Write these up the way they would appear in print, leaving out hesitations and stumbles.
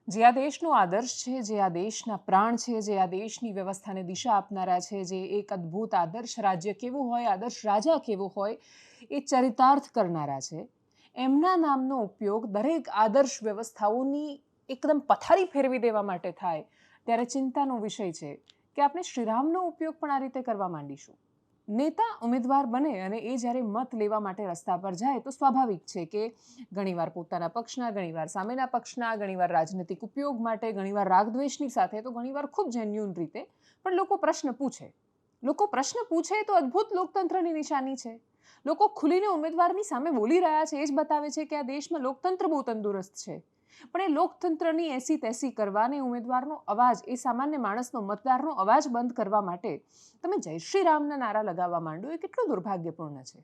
જે આ દેશનો આદર્શ છે, જે આ દેશના પ્રાણ છે, જે આ દેશની વ્યવસ્થાને દિશા આપનારા છે, જે એક અદ્ભુત આદર્શ રાજ્ય કેવું હોય, આદર્શ રાજા કેવો હોય એ ચરિતાર્થ કરનારા છે, એમના નામનો ઉપયોગ દરેક આદર્શ વ્યવસ્થાઓની એકદમ પથારી ફેરવી દેવા માટે થાય ત્યારે ચિંતાનો વિષય છે કે આપણે શ્રીરામનો ઉપયોગ પણ આ રીતે કરવા માંડીશું. નેતા ઉમેદવાર બને અને એ જ્યારે મત લેવા માટે રસ્તા પર જાય તો સ્વાભાવિક છે કે ઘણીવાર પોતાના પક્ષના, ઘણીવાર સામેના પક્ષના, ઘણીવાર રાજનીતિક ઉપયોગ માટે, ઘણીવાર રાગદ્વેષની સાથે, તો ઘણીવાર ખૂબ જેન્યુન રીતે પણ લોકો પ્રશ્ન પૂછે. લોકો પ્રશ્ન પૂછે તો અદ્ભુત લોકતંત્રની નિશાની છે. લોકો ખુલીને ઉમેદવારની સામે બોલી રહ્યા છે એ જ બતાવે છે કે આ દેશમાં લોકતંત્ર બહુ તંદુરસ્ત છે. પણ એ લોકતંત્રની એસી તેસી કરવાને ઉમેદવારનો અવાજ, એ સામાન્ય માણસનો, મતદારનો અવાજ બંધ કરવા માટે તમે જય શ્રી રામના નારા લગાવવા માંડો એ કેટલું દુર્ભાગ્યપૂર્ણ છે.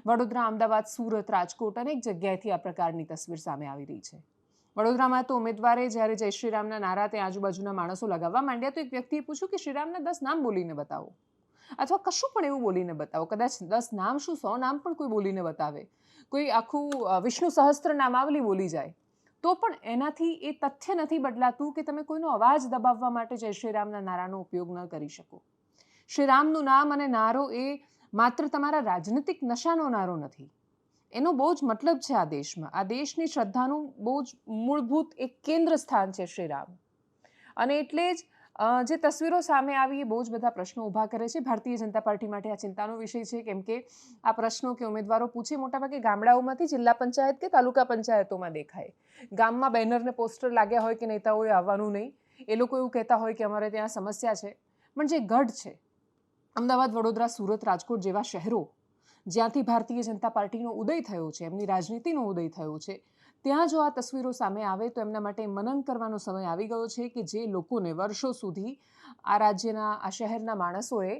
વડોદરા, અમદાવાદ, સુરત, રાજકોટ અનેક જગ્યાએથી આ પ્રકારની તસવીર સામે આવી રહી છે. વડોદરામાં તો ઉમેદવારે જ્યારે જય શ્રી રામના નારા ત્યાં આજુબાજુના માણસો લગાવવા માંડ્યા તો એક વ્યક્તિએ પૂછ્યું કે શ્રીરામના 10 નામ બોલીને બતાવો, અથવા કશું પણ એવું બોલીને બતાવો. કદાચ 10 નામ શું 100 નામ પણ કોઈ બોલીને બતાવે, કોઈ આખું વિષ્ણુ સહસ્ત્ર નામાવલી બોલી જાય, તો પણ એનાથી એ તથ્ય નથી બદલાતું કે તમે કોઈનો અવાજ દબાવવા માટે જય શ્રી રામના નારાનો ઉપયોગ ન કરી શકો. શ્રીરામનું નામ અને નારો એ માત્ર તમારા રાજનીતિક નશાનો નારો નથી. એનો બહુ જ મતલબ છે આ દેશમાં. આ દેશની શ્રદ્ધાનું બહુ જ મૂળભૂત એક કેન્દ્ર સ્થાન છે શ્રીરામ. અને એટલે જ જે તસવીરો સામે આવી એ બહુ જ બધા પ્રશ્નો ઊભા કરે છે. ભારતીય જનતા પાર્ટી માટે આ ચિંતાનો વિષય છે, કેમ કે આ પ્રશ્નો કે ઉમેદવારો પૂછે મોટાભાગે ગામડાઓમાંથી જિલ્લા પંચાયત કે તાલુકા પંચાયતોમાં દેખાય. ગામમાં બેનર ને પોસ્ટર લાગ્યા હોય કે નેતાઓએ આવવાનું નહીં, એ લોકો એવું કહેતા હોય કે અમારે ત્યાં સમસ્યા છે. પણ જે ગઢ છે, અમદાવાદ, વડોદરા, સુરત, રાજકોટ જેવા શહેરો જ્યાંથી ભારતીય જનતા પાર્ટીનો ઉદય થયો છે, એમની રાજનીતિનો ઉદય થયો છે, ત્યાં જો આ તસવીરો સામે આવે તો એમના માટે મનન કરવાનો સમય આવી ગયો છે કે જે લોકોને વર્ષો સુધી આ રાજ્યના, આ શહેરના માણસોએ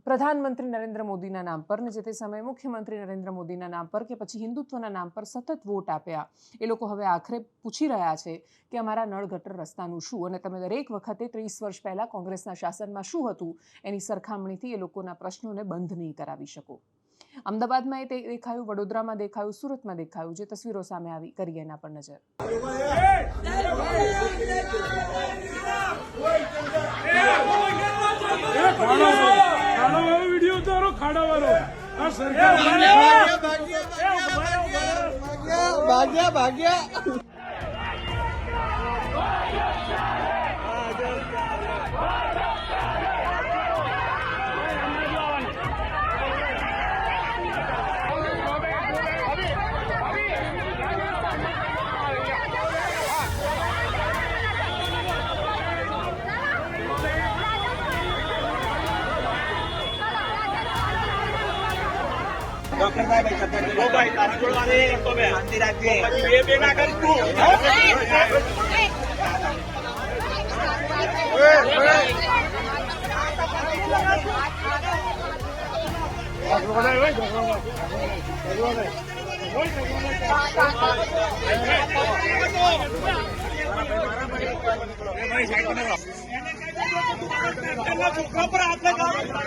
પ્રધાનમંત્રી નરેન્દ્ર મોદીના નામ પર ને જે તે સમયે મુખ્યમંત્રી નરેન્દ્ર મોદીના નામ પર કે પછી હિન્દુત્વના નામ પર સતત વોટ આપ્યા, એ લોકો હવે આખરે પૂછી રહ્યા છે કે અમારા નળ ગટર રસ્તાનું શું? અને તમે દરેક વખતે 30 વર્ષ પહેલાં કોંગ્રેસના શાસનમાં શું હતું એની સરખામણીથી એ લોકોના પ્રશ્નોને બંધ નહીં કરાવી શકો. અમદાવાદમાં એ દેખાયું, વડોદરામાં દેખાયું, સુરતમાં દેખાયું. જે તસવીરો સામે આવી, કરીએ એના પર નજર. વિડીયો ઉતારો, ખાડા વાળો ભાગ્યા ભાગ્યા. ડોક્ટર સાહેબ ભાઈ તારા જોડવાની તો બે શાંતિ રાખજે. બે ના કરી તું છોકરા પર હાથ લગાવો.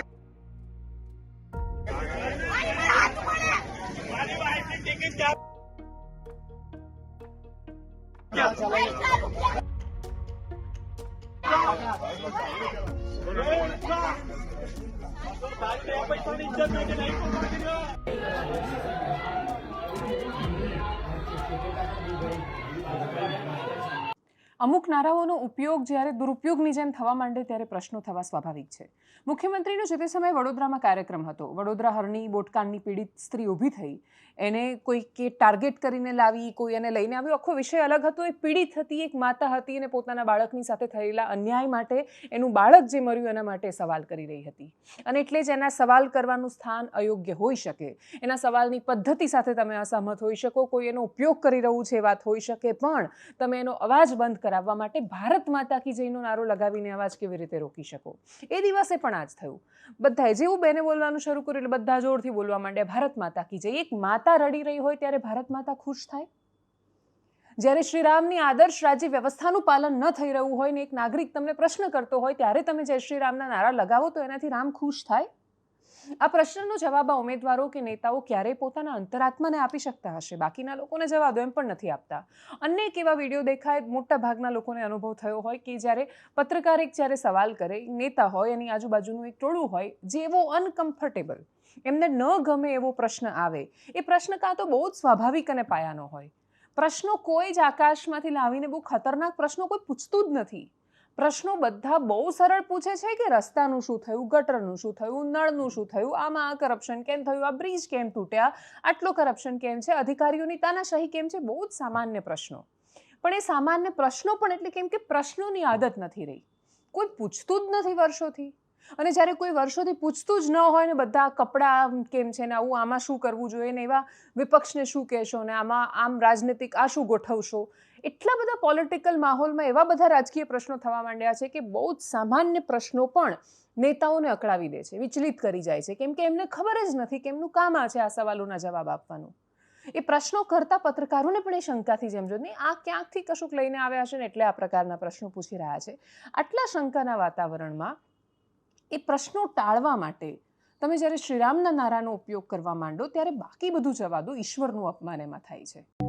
અમુક નારાઓનો ઉપયોગ જ્યારે દુરુપયોગની જેમ થવા માંડે ત્યારે પ્રશ્નો થવા સ્વાભાવિક છે. મુખ્યમંત્રીનો જે તે સમયે વડોદરામાં કાર્યક્રમ હતો. વડોદરા હરણી બોટકાંડની પીડિત સ્ત્રી ઊભી થઈ, એને કોઈ કે ટાર્ગેટ કરીને લાવી, કોઈ એને લઈને આવ્યું, આખો વિષય અલગ હતો. એ પીડિત હતી, એક માતા હતી અને પોતાના બાળકની સાથે થયેલા અન્યાય માટે, એનું બાળક જે મર્યું એના માટે સવાલ કરી રહી હતી. અને એટલે જ એના સવાલ કરવાનું સ્થાન અયોગ્ય હોઈ શકે, એના સવાલની પદ્ધતિ સાથે તમે અસહમત હોઈ શકો, કોઈ એનો ઉપયોગ કરી રહ્યું છે એ વાત હોઈ શકે, પણ તમે એનો અવાજ બંધ કરાવવા માટે ભારત માતા કી જયનો નારો લગાવીને અવાજ કેવી રીતે રોકી શકો? એ દિવસે પણ આ જ થયું. બધાએ જેવું બેને બોલવાનું શરૂ કર્યું એટલે બધા જોરથી બોલવા માંડ્યા, ભારત માતા કી જય. એક માતા રડી રહી હોય ત્યારે ભારત માતા ખુશ થાય? જ્યારે શ્રીરામની આદર્શ રાજ્ય વ્યવસ્થાનું પાલન ન થઈ રહ્યું હોય ને એક નાગરિક તમને પ્રશ્ન કરતો હોય ત્યારે તમે જય શ્રી રામના નારા લગાવો તો એનાથી રામ ખુશ થાય? આ પ્રશ્નનો જવાબ આ ઉમેદવારો કે નેતાઓ ક્યારેય પોતાના અંતરાત્માને આપી શકતા હશે, બાકીના લોકોને જવા દો એમ પણ નથી આપતા. અનેક એવા વિડીયો દેખાય, મોટા ભાગના લોકોને અનુભવ થયો હોય કે જ્યારે પત્રકાર એક જ્યારે સવાલ કરે, નેતા હોય એની આજુબાજુનું એક ટોળું હોય જેવો અનકમ્ફર્ટેબલ, એમને ન ગમે એવો પ્રશ્ન આવે, એ પ્રશ્ન કાં તો બહુ જ સ્વાભાવિક અને પાયાનો હોય. પ્રશ્નો કોઈ જ આકાશમાંથી લાવીને બહુ ખતરનાક પ્રશ્નો કોઈ પૂછતું જ નથી. પ્રશ્નો બધા બહુ સરળ પૂછે છે કે રસ્તાનું શું થયું, ગટરનું શું થયું, નળનું શું થયું, આમાં આ કરપ્શન કેમ થયું, આ બ્રિજ કેમ તૂટ્યા, આટલો કરપ્શન કેમ છે, અધિકારીઓની તાનાશાહી કેમ છે, બહુ જ સામાન્ય પ્રશ્નો. પણ એ સામાન્ય પ્રશ્નો પણ એટલે કેમ કે પ્રશ્નોની આદત નથી રહી, કોઈ પૂછતું જ નથી વર્ષોથી. અને જ્યારે કોઈ વર્ષોથી પૂછતું જ ન હોય ને બધા કપડાં કેમ છે ને આવું આમાં શું કરવું જોઈએ ને એવા વિપક્ષને શું કહેશો ને આમાં આમ રાજનીતિક આ શું ગોઠવશો, એટલા બધા પોલિટિકલ માહોલમાં એવા બધા રાજકીય પ્રશ્નો થવા માંડ્યા છે કે બહુ જ સામાન્ય પ્રશ્નો પણ નેતાઓને અકળાવી દે છે, વિચલિત કરી જાય છે, કેમ કે એમને ખબર જ નથી કે એમનું કામ આ છે આ સવાલોના જવાબ આપવાનું. એ પ્રશ્નો કરતા પત્રકારોને પણ એ શંકાથી જેમ જો નહીં આ ક્યાંકથી કશુંક લઈને આવ્યા છે ને એટલે આ પ્રકારના પ્રશ્નો પૂછી રહ્યા છે. આટલા શંકાના વાતાવરણમાં એ પ્રશ્નો ટાળવા માટે તમે જ્યારે શ્રીરામના નારાનો ઉપયોગ કરવા માંડો ત્યારે બાકી બધું જવા દો, ઈશ્વરનું અપમાન એમાં થાય છે.